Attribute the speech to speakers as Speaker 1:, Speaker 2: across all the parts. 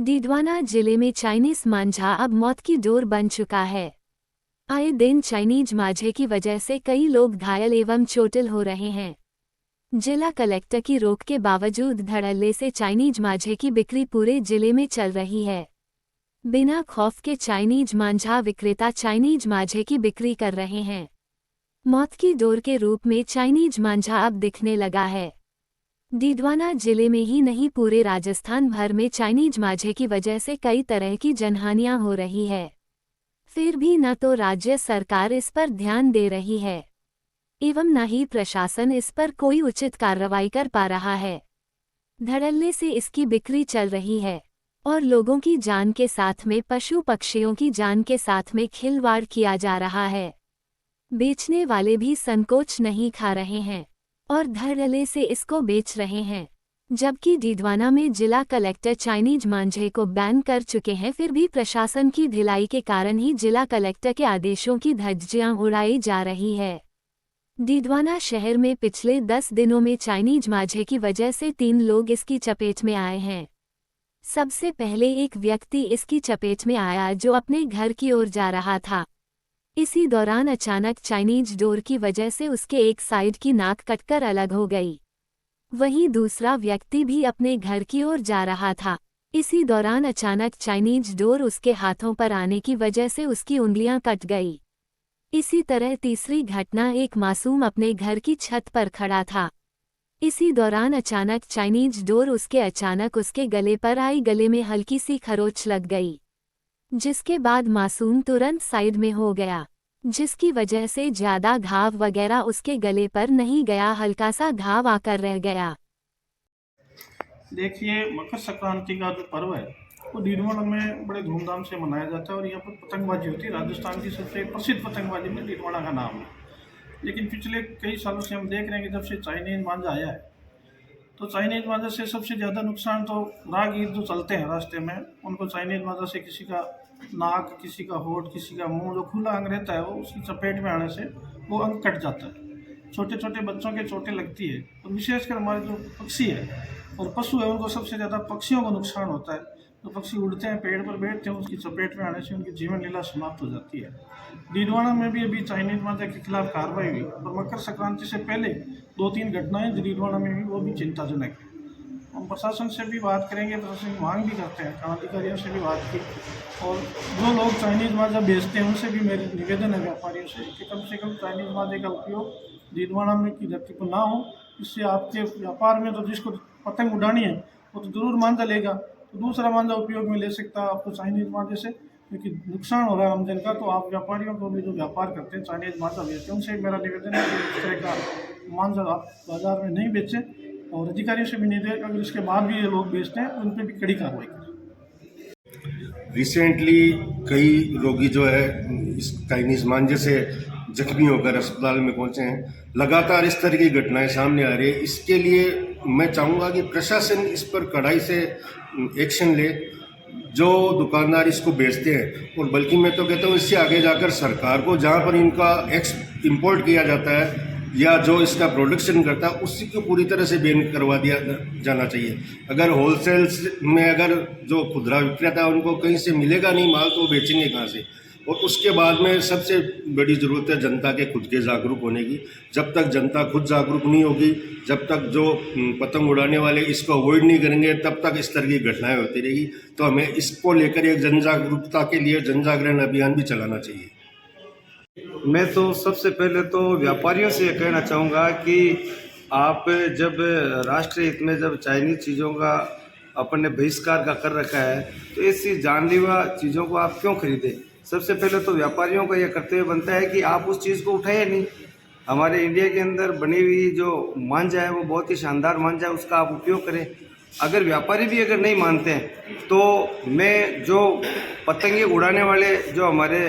Speaker 1: डीडवाना जिले में चाइनीज मांझा अब मौत की डोर बन चुका है। आए दिन चाइनीज मांझे की वजह से कई लोग घायल एवं चोटिल हो रहे हैं। जिला कलेक्टर की रोक के बावजूद धड़ल्ले से चाइनीज मांझे की बिक्री पूरे जिले में चल रही है। बिना खौफ के चाइनीज मांझा विक्रेता चाइनीज मांझे की बिक्री कर रहे हैं। मौत की डोर के रूप में चाइनीज मांझा अब दिखने लगा है। डीडवाना जिले में ही नहीं पूरे राजस्थान भर में चाइनीज मांझे की वजह से कई तरह की जनहानियां हो रही है। फिर भी न तो राज्य सरकार इस पर ध्यान दे रही है एवं न ही प्रशासन इस पर कोई उचित कार्रवाई कर पा रहा है। धड़ल्ले से इसकी बिक्री चल रही है और लोगों की जान के साथ में पशु पक्षियों की जान के साथ में खिलवाड़ किया जा रहा है। बेचने वाले भी संकोच नहीं खा रहे हैं और धड़ल्ले से इसको बेच रहे हैं। जबकि डीडवाना में जिला कलेक्टर चाइनीज मांझे को बैन कर चुके हैं, फिर भी प्रशासन की ढिलाई के कारण ही जिला कलेक्टर के आदेशों की धज्जियां उड़ाई जा रही है। डीडवाना शहर में पिछले 10 दिनों में चाइनीज मांझे की वजह से 3 लोग इसकी चपेट में आए हैं। सबसे पहले एक व्यक्ति इसकी चपेट में आया जो अपने घर की ओर जा रहा था। इसी दौरान अचानक चाइनीज डोर की वजह से उसके एक साइड की नाक कटकर अलग हो गई। वहीं दूसरा व्यक्ति भी अपने घर की ओर जा रहा था। इसी दौरान अचानक चाइनीज डोर उसके हाथों पर आने की वजह से उसकी उंगलियां कट गई। इसी तरह तीसरी घटना, एक मासूम अपने घर की छत पर खड़ा था। इसी दौरान अचानक चाइनीज डोर उसके गले पर आई। गले में हल्की सी खरोंच लग गई, जिसके बाद मासूम तुरंत साइड में हो गया, जिसकी वजह से ज्यादा घाव वगैरह उसके गले पर नहीं गया, हल्का सा घाव आकर रह गया।
Speaker 2: देखिए, मकर संक्रांति का जो पर्व है वो डीडवाना में बड़े धूमधाम से मनाया जाता है और यहाँ पर पतंगबाजी होती है। राजस्थान की सबसे प्रसिद्ध पतंगबाजी में डीडवाना का नाम है। लेकिन पिछले कई सालों से हम देख रहे हैं कि जब से चाइनीज मांझा आया है तो चाइनीज मांझा से सबसे ज़्यादा नुकसान तो राहगीर जो चलते हैं रास्ते में, उनको चाइनीज मांझा से किसी का नाक, किसी का होठ, किसी का मुंह, जो खुला अंग रहता है वो उसकी चपेट में आने से वो अंग कट जाता है। छोटे छोटे बच्चों के चोटें लगती है। और विशेषकर हमारे जो पक्षी है और पशु है उनको सबसे ज़्यादा पक्षियों को नुकसान होता है। जो पक्षी उड़ते हैं, पेड़ पर बैठते हैं, उसकी चपेट में आने से उनकी जीवन लीला समाप्त हो जाती है। डीडवाना में भी अभी चाइनीज मांझा के खिलाफ कार्रवाई हुई और मकर संक्रांति से पहले 2-3 घटनाएं डीडवाना में भी वो भी चिंताजनक है। हम प्रशासन से भी बात करेंगे, प्रशासन की मांग भी करते हैं, थानाधिकारियों से भी बात की और जो लोग चाइनीज मांझा बेचते हैं उनसे भी मेरी निवेदन है व्यापारियों से कम चाइनीज मांझे का उपयोग डीडवाना में की धरती पर ना हो। इससे आपके व्यापार में तो जिसको पतंग उड़ानी है वो तो ज़रूर मांझा लेगा, तो दूसरा मांझा उपयोग में ले सकता है आपको चाइनीज मांझे से, क्योंकि नुकसान हो रहा है आमजन का। तो आप व्यापारियों को भी जो व्यापार करते हैं चाइनीज मांझा बेचते हैं उनसे मेरा निवेदन है कि इस तरह का मांझा आप बाजार में नहीं बेचें और अधिकारियों से भी निवेदन, अगर इसके बाद भी ये लोग बेचते हैं तो उन पर भी कड़ी कार्रवाई करें।
Speaker 3: रिसेंटली कई रोगी जो है इस चाइनीज मांझे से जख्मी होकर अस्पताल में पहुंचे हैं। लगातार इस तरह की घटनाएं सामने आ रही है। इसके लिए मैं चाहूँगा कि प्रशासन इस पर कड़ाई से एक्शन ले। जो दुकानदार इसको बेचते हैं, और बल्कि मैं तो कहता हूँ इससे आगे जाकर सरकार को, जहाँ पर इनका इंपोर्ट किया जाता है या जो इसका प्रोडक्शन करता है, उसी को पूरी तरह से बैन करवा दिया जाना चाहिए। अगर होलसेल्स में अगर जो खुदरा विक्रेता है उनको कहीं से मिलेगा नहीं माल, तो वो बेचेंगे कहाँ से। और उसके बाद में सबसे बड़ी ज़रूरत है जनता के खुद के जागरूक होने की। जब तक जनता खुद जागरूक नहीं होगी, जब तक जो पतंग उड़ाने वाले इसको अवॉइड नहीं करेंगे, तब तक इस तरह की घटनाएं होती रहेगी। तो हमें इसको लेकर एक जन जागरूकता के लिए जन जागरण अभियान भी चलाना चाहिए।
Speaker 4: मैं तो सबसे पहले तो व्यापारियों से ये कहना चाहूँगा कि आप जब राष्ट्रीय हित में जब चाइनीज चीज़ों का अपने बहिष्कार का कर रखा है, तो ऐसी जानलेवा चीज़ों को आप क्यों खरीदें। सबसे पहले तो व्यापारियों का यह कर्तव्य बनता है कि आप उस चीज़ को उठाए नहीं। हमारे इंडिया के अंदर बनी हुई जो मांझा है वो बहुत ही शानदार मांझा है, उसका आप उपयोग करें। अगर व्यापारी भी अगर नहीं मानते हैं तो मैं जो पतंगे उड़ाने वाले जो हमारे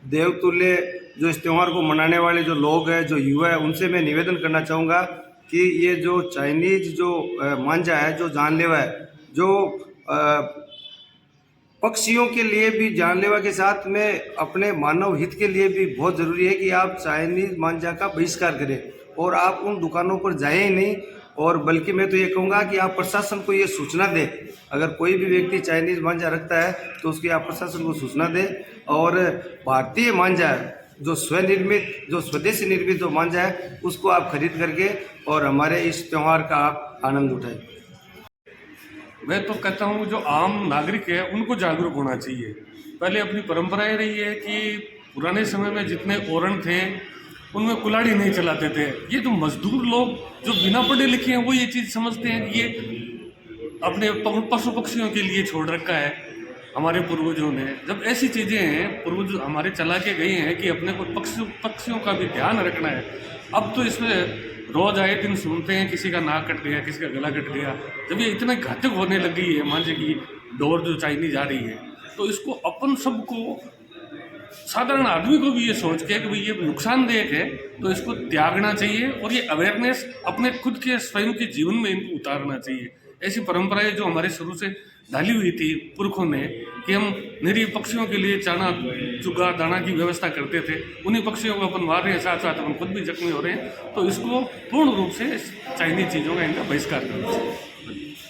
Speaker 4: देवतुल्य जो इस त्यौहार को मनाने वाले जो लोग हैं, जो युवा है, उनसे मैं निवेदन करना चाहूँगा कि ये जो चाइनीज जो मांझा है, जो जानलेवा है, जो पक्षियों के लिए भी जानलेवा के साथ में अपने मानव हित के लिए भी बहुत ज़रूरी है कि आप चाइनीज मांझा का बहिष्कार करें और आप उन दुकानों पर जाएं नहीं और बल्कि मैं तो ये कहूँगा कि आप प्रशासन को ये सूचना दें, अगर कोई भी व्यक्ति चाइनीज़ मांझा रखता है तो उसकी आप प्रशासन को सूचना दें, और भारतीय मांझा जो स्वनिर्मित, जो स्वदेशी निर्मित जो मांझा है उसको आप खरीद करके और हमारे इस त्यौहार का आप आनंद उठाएं।
Speaker 5: मैं तो कहता हूँ जो आम नागरिक है उनको जागरूक होना चाहिए। पहले अपनी परंपराएं रही है कि पुराने समय में जितने ओरण थे उनमें कुल्हाड़ी नहीं चलाते थे। ये जो मजदूर लोग जो बिना पढ़े लिखे हैं वो ये चीज़ समझते हैं कि ये अपने पशु पक्षियों के लिए छोड़ रखा है हमारे पूर्वजों ने। जब ऐसी चीज़ें हैं पूर्वज हमारे चला के गए हैं कि अपने को पक्षियों का भी ध्यान रखना है। अब तो इसमें रोज आए दिन सुनते हैं किसी का नाक कट गया, किसी का गला कट गया। जब ये इतना घातक होने लग गई है मांझे की डोर जो चाइनीज आ रही है, तो इसको अपन सबको, साधारण आदमी को भी ये सोच के कि भाई ये नुकसानदेह है तो इसको त्यागना चाहिए और ये अवेयरनेस अपने खुद के स्वयं के जीवन में इनको उतारना चाहिए। ऐसी परंपराएं जो हमारे शुरू से ढाली हुई थी पुरखों ने कि हम निरीह पक्षियों के लिए चाना चुगा दाना की व्यवस्था करते थे, उन्हीं पक्षियों को अपन मार रहे हैं, साथ साथ हम खुद भी जख्मी हो रहे हैं। तो इसको पूर्ण रूप से चाइनीज चीज़ों का इनका बहिष्कार करना चाहिए।